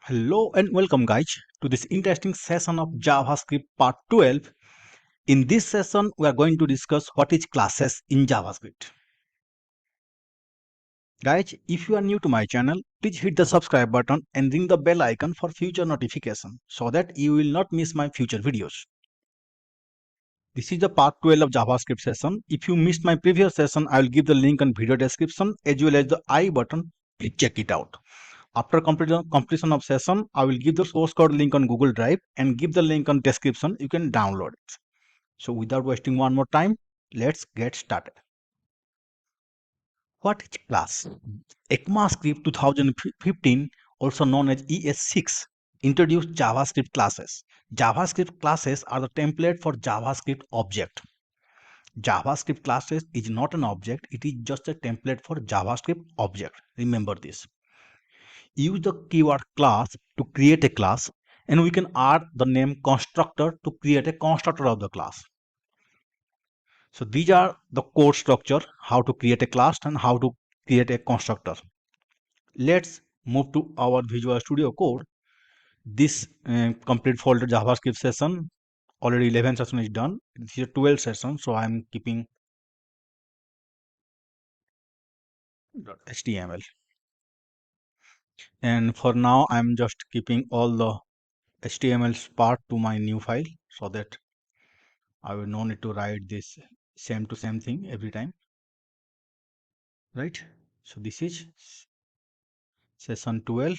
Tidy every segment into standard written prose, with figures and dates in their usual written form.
Hello and welcome guys to this interesting session of JavaScript part 12. In this session we are going to discuss what is classes in JavaScript. Guys, if you are new to my channel, please hit the subscribe button and ring the bell icon for future notification so that you will not miss my future videos. This is the part 12 of JavaScript session. If you missed my previous session, I will give the link in video description as well as the I button. Please check it out. After completion of session, I will give the source code link on Google Drive and give the link on description. You can download it. So without wasting one more time, let's get started. What is class? ECMAScript 2015, also known as ES6, introduced JavaScript classes. JavaScript classes are the template for JavaScript object. JavaScript classes is not an object, it is just a template for JavaScript object. Remember this. Use the keyword class to create a class, and we can add the name constructor to create a constructor of the class. So these are the code structure, how to create a class and how to create a constructor. Let's move to our Visual Studio Code. This complete folder JavaScript session, already 11 session is done. This is a 12 session, so I'm keeping .html. And for now, I'm just keeping all the HTML part to my new file so that I will no need to write this same to same thing every time, right? So this is session 12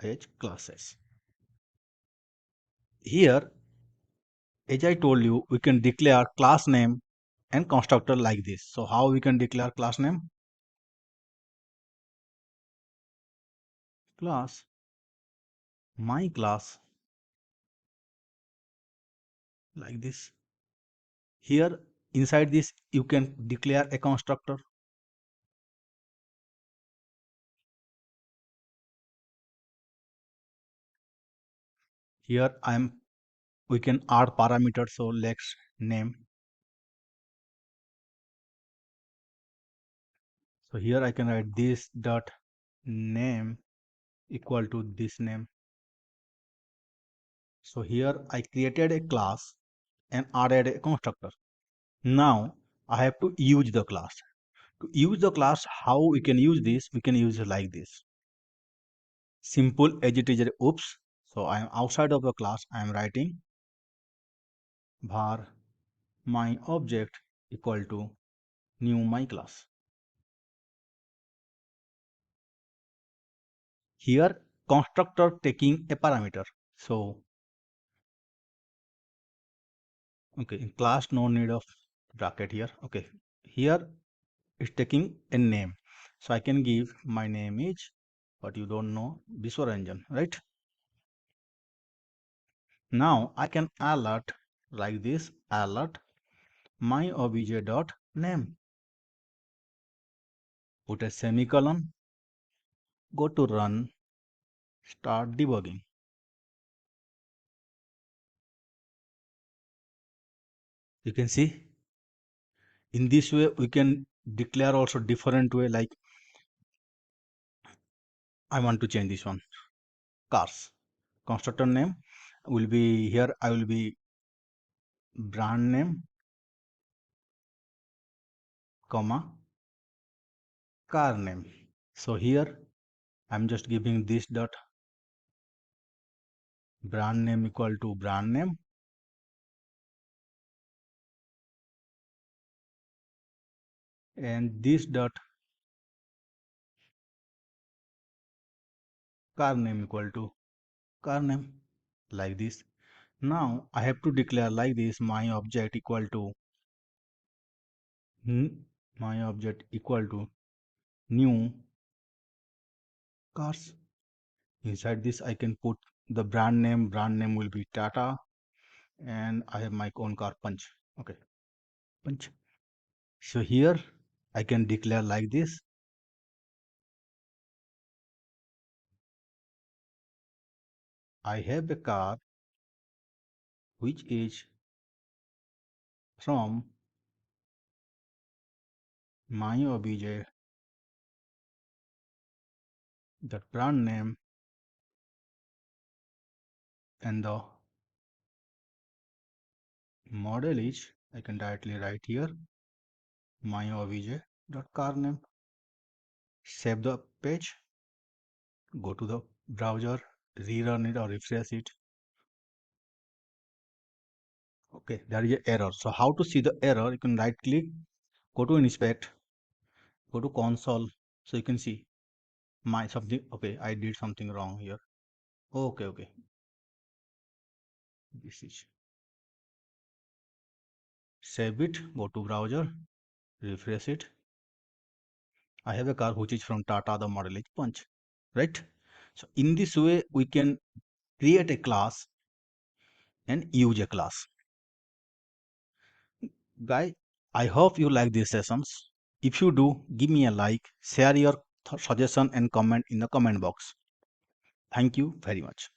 as classes. Here, as I told you, we can declare class name and constructor like this. So how we can declare class name? Class, my class, like this. Here, inside this, you can declare a constructor. Here we can add parameters, so let's name. So here I can write this dot name equal to this name. So here I created a class and added a constructor. Now I have to use the class. To use the class, how we can use this? We can use it like this. Simple as it is. Oops. So I am outside of the class. I am writing var my object equal to new my class. Here constructor taking a parameter. So okay, in class no need of bracket here. Okay, here it's taking a name. So I can give my name is, but you don't know, Biswa Ranjan, right? Now I can alert like this, alert my obj dot name. Put a semicolon, go to run, start debugging. You can see in this way we can declare also different way, like I want to change this one, cars. Constructor name will be here, I will be brand name, comma, car name. So here I'm just giving this dot brand name equal to brand name, and this dot car name equal to car name, like this. Now I have to declare like this, my object equal to new cars. Inside this I can put the brand name will be Tata, and I have my own car Punch. Okay, Punch. So here I can declare like this, I have a car which is from my obj that brand name and the model is, I can directly write here my obj.car name. Save the page, go to the browser, rerun it or refresh it. Okay, there is an error. So how to see the error? You can right click, go to inspect, go to console. So you can see my something. Okay, I did something wrong here. Okay. This is, save it, go to browser, refresh it. I have a car which is from Tata, the model is Punch, right? So in this way, we can create a class and use a class. Guys, I hope you like these sessions. If you do, give me a like, share your suggestion and comment in the comment box. Thank you very much.